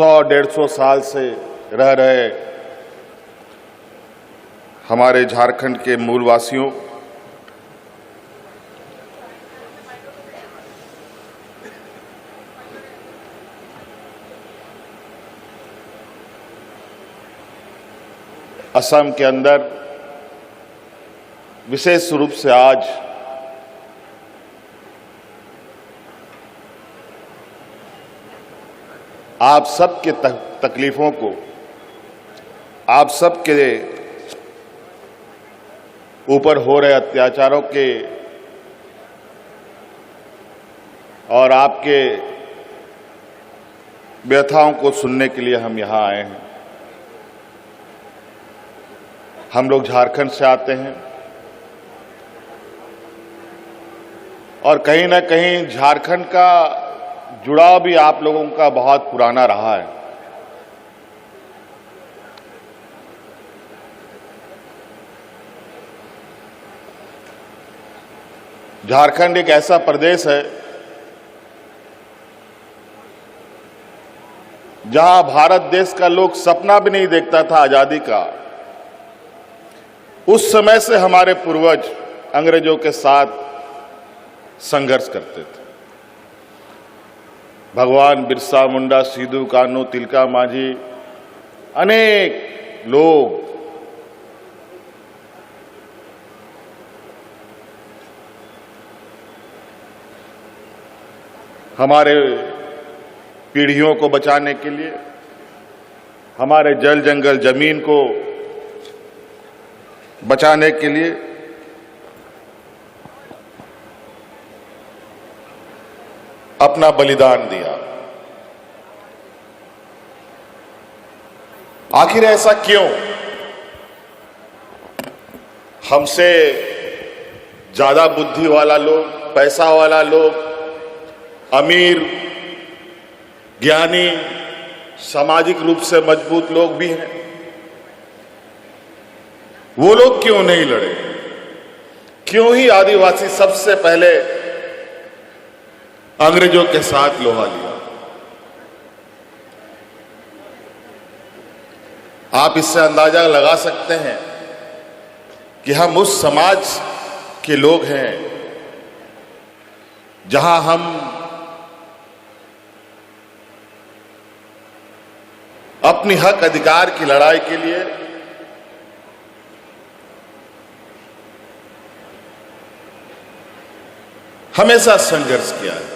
100-150 साल से रह रहे हमारे झारखंड के मूलवासियों, असम के अंदर विशेष रूप से आज आप सबके तकलीफों को, आप सबके ऊपर हो रहे अत्याचारों के और आपके व्यथाओं को सुनने के लिए हम यहाँ आए हैं। हम लोग झारखंड से आते हैं और कहीं ना कहीं झारखंड का जुड़ाव भी आप लोगों का बहुत पुराना रहा है। झारखंड एक ऐसा प्रदेश है जहां भारत देश का लोग सपना भी नहीं देखता था आजादी का। उस समय से हमारे पूर्वज अंग्रेजों के साथ संघर्ष करते थे। भगवान बिरसा मुंडा, सिद्धू कान्हू, तिलका मांझी, अनेक लोग हमारे पीढ़ियों को बचाने के लिए, हमारे जल जंगल जमीन को बचाने के लिए अपना बलिदान दिया। आखिर ऐसा क्यों? हमसे ज्यादा बुद्धि वाला लोग, पैसा वाला लोग, अमीर, ज्ञानी, सामाजिक रूप से मजबूत लोग भी हैं। वो लोग क्यों नहीं लड़े? क्यों ही आदिवासी सबसे पहले अंग्रेजों के साथ लोहा लिया? आप इससे अंदाजा लगा सकते हैं कि हम उस समाज के लोग हैं जहां हम अपनी हक अधिकार की लड़ाई के लिए हमेशा संघर्ष किया है।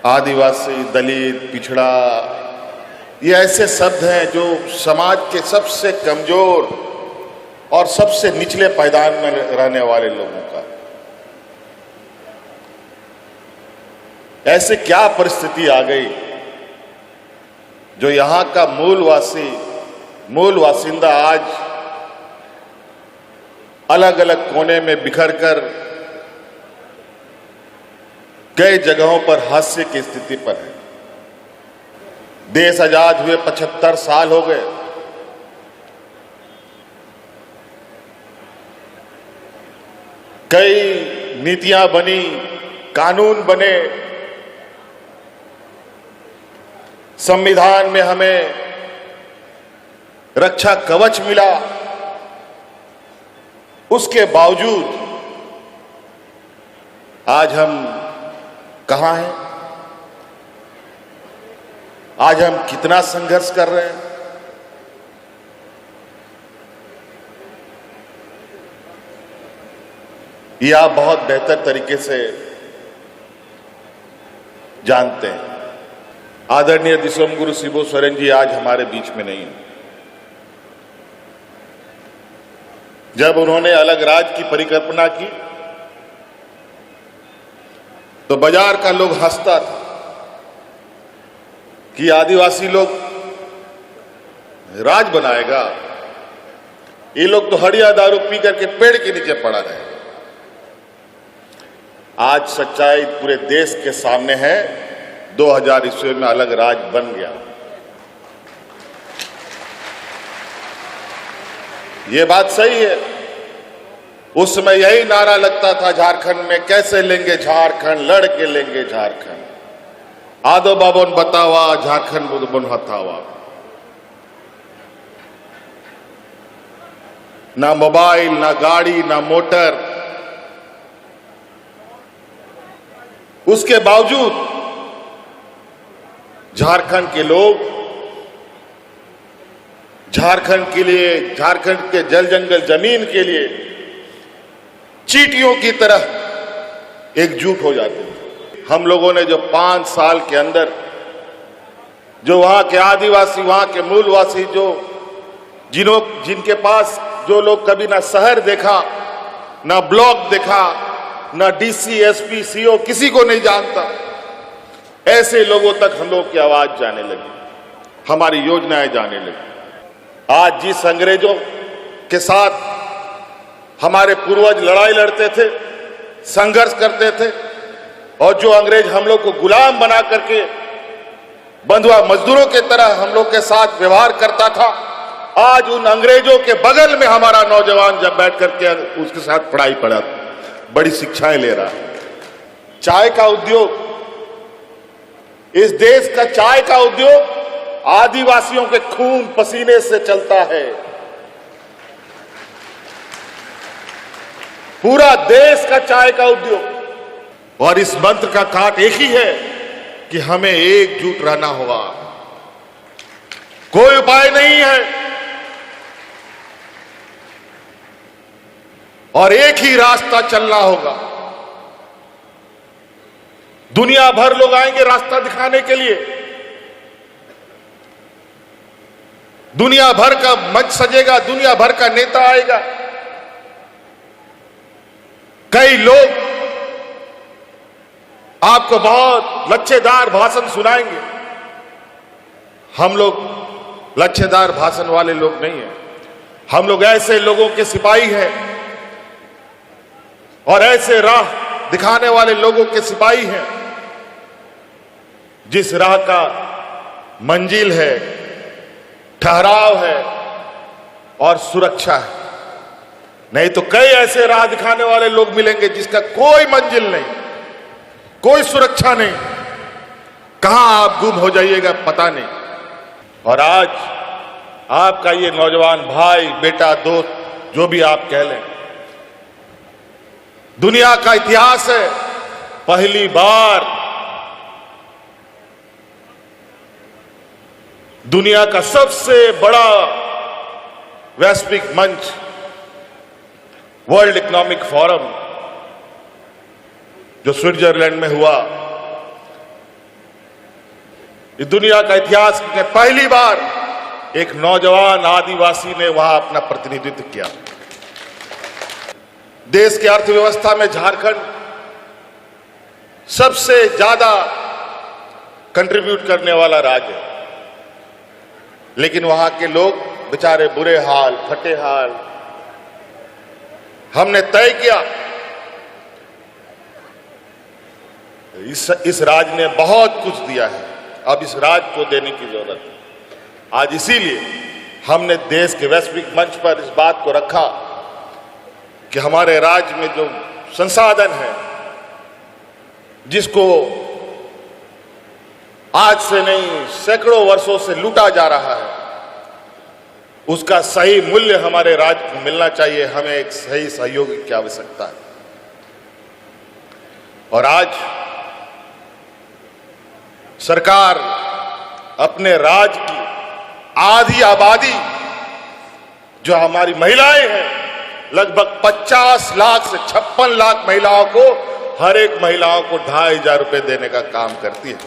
आदिवासी, दलित, पिछड़ा, ये ऐसे शब्द हैं जो समाज के सबसे कमजोर और सबसे निचले पायदान में रहने वाले लोगों का। ऐसे क्या परिस्थिति आ गई जो यहां का मूल वासिंदा आज अलग अलग कोने में बिखर कर कई जगहों पर हास्य की स्थिति पर है। देश आजाद हुए 75 साल हो गए। कई नीतियां बनी, कानून बने, संविधान में हमें रक्षा कवच मिला। उसके बावजूद आज हम कहां हैं? आज हम कितना संघर्ष कर रहे हैं? ये आप बहुत बेहतर तरीके से जानते हैं। आदरणीय दिसोम गुरु शिबू सोरेन जी आज हमारे बीच में नहीं है। जब उन्होंने अलग राज्य की परिकल्पना की तो बाजार का लोग हंसता था कि आदिवासी लोग राज बनाएगा, ये लोग तो हड़िया दारू पी करके पेड़ के नीचे पड़ा रहे। आज सच्चाई पूरे देश के सामने है। 2000 ईस्वी में अलग राज्य बन गया। ये बात सही है। उस समय यही नारा लगता था झारखंड में, कैसे लेंगे झारखंड, लड़ के लेंगे झारखंड। आदो बाबन बतावा झारखंड बन हथावा। ना मोबाइल, ना गाड़ी, ना मोटर, उसके बावजूद झारखंड के लोग झारखंड के लिए, झारखंड के जल जंगल जमीन के लिए चींटियों की तरह एकजुट हो जाते हैं। हम लोगों ने जो 5 साल के अंदर जो वहां के आदिवासी, वहां के मूलवासी, जो जिनके पास जो लोग कभी ना शहर देखा, ना ब्लॉक देखा, ना डीसी, एसपी, सीओ, किसी को नहीं जानता, ऐसे लोगों तक हम लोग की आवाज जाने लगी, हमारी योजनाएं जाने लगी। आज जिस अंग्रेजों के साथ हमारे पूर्वज लड़ाई लड़ते थे, संघर्ष करते थे, और जो अंग्रेज हम लोग को गुलाम बना करके बंधुआ मजदूरों के तरह हम लोग के साथ व्यवहार करता था, आज उन अंग्रेजों के बगल में हमारा नौजवान जब बैठ करके उसके साथ पढ़ाई पढ़ा, बड़ी शिक्षाएं ले रहा है। चाय का उद्योग, इस देश का चाय का उद्योग आदिवासियों के खून पसीने से चलता है। पूरा देश का चाय का उद्योग, और इस मंत्र का काट एक ही है कि हमें एकजुट रहना होगा। कोई उपाय नहीं है, और एक ही रास्ता चलना होगा। दुनिया भर लोग आएंगे रास्ता दिखाने के लिए, दुनिया भर का मंच सजेगा, दुनिया भर का नेता आएगा, कई लोग आपको बहुत लच्छेदार भाषण सुनाएंगे। हम लोग लच्छेदार भाषण वाले लोग नहीं हैं, हम लोग ऐसे लोगों के सिपाही हैं, और ऐसे राह दिखाने वाले लोगों के सिपाही हैं जिस राह का मंजिल है, ठहराव है और सुरक्षा है। नहीं तो कई ऐसे राह दिखाने वाले लोग मिलेंगे जिसका कोई मंजिल नहीं, कोई सुरक्षा नहीं, कहां आप गुम हो जाइएगा पता नहीं। और आज आपका ये नौजवान भाई, बेटा, दोस्त, जो भी आप कह लें, दुनिया का इतिहास है, पहली बार दुनिया का सबसे बड़ा वैश्विक मंच वर्ल्ड इकोनॉमिक फोरम जो स्विट्जरलैंड में हुआ, इस दुनिया का इतिहास में पहली बार एक नौजवान आदिवासी ने वहां अपना प्रतिनिधित्व किया। देश की अर्थव्यवस्था में झारखंड सबसे ज्यादा कंट्रीब्यूट करने वाला राज्य है, लेकिन वहां के लोग बेचारे बुरे हाल, फटे हाल। हमने तय किया इस राज्य ने बहुत कुछ दिया है, अब इस राज्य को देने की जरूरत है। आज इसीलिए हमने देश के वैश्विक मंच पर इस बात को रखा कि हमारे राज्य में जो संसाधन है, जिसको आज से नहीं सैकड़ों वर्षों से लूटा जा रहा है, उसका सही मूल्य हमारे राज्य को मिलना चाहिए। हमें एक सही सहयोग की आवश्यकता है। और आज सरकार अपने राज्य की आधी आबादी जो हमारी महिलाएं हैं, लगभग 50 लाख से 56 लाख महिलाओं को, हर एक महिलाओं को 2500 रुपए देने का काम करती है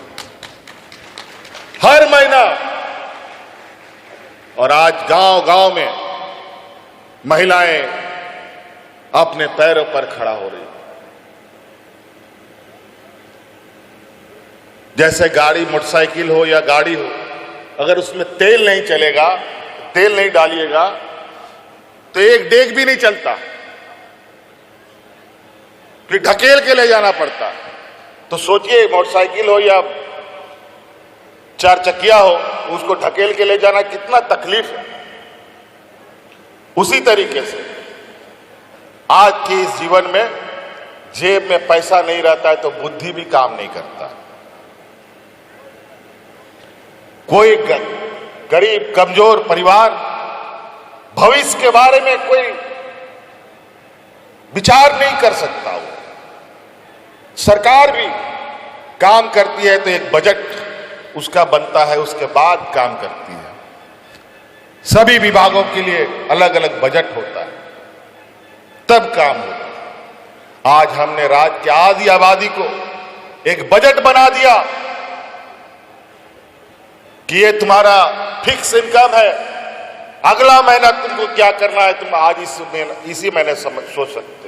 हर महीना। और आज गांव-गांव में महिलाएं अपने पैरों पर खड़ा हो रही। जैसे गाड़ी, मोटरसाइकिल हो या गाड़ी हो, अगर उसमें तेल नहीं चलेगा, तेल नहीं डालिएगा तो एक डेग भी नहीं चलता, फिर ढकेल के ले जाना पड़ता। तो सोचिए, मोटरसाइकिल हो या 4 चक्किया हो, उसको ढकेल के ले जाना कितना तकलीफ है। उसी तरीके से आज के इस जीवन में जेब में पैसा नहीं रहता है तो बुद्धि भी काम नहीं करता। कोई गरीब कमजोर परिवार भविष्य के बारे में कोई विचार नहीं कर सकता हो। सरकार भी काम करती है तो एक बजट उसका बनता है, उसके बाद काम करती है। सभी विभागों के लिए अलग अलग बजट होता है, तब काम होता है। आज हमने राज्य की आधी आबादी को एक बजट बना दिया कि ये तुम्हारा फिक्स इनकम है, अगला महीना तुमको क्या करना है तुम आज इसी महीने सोच सकते।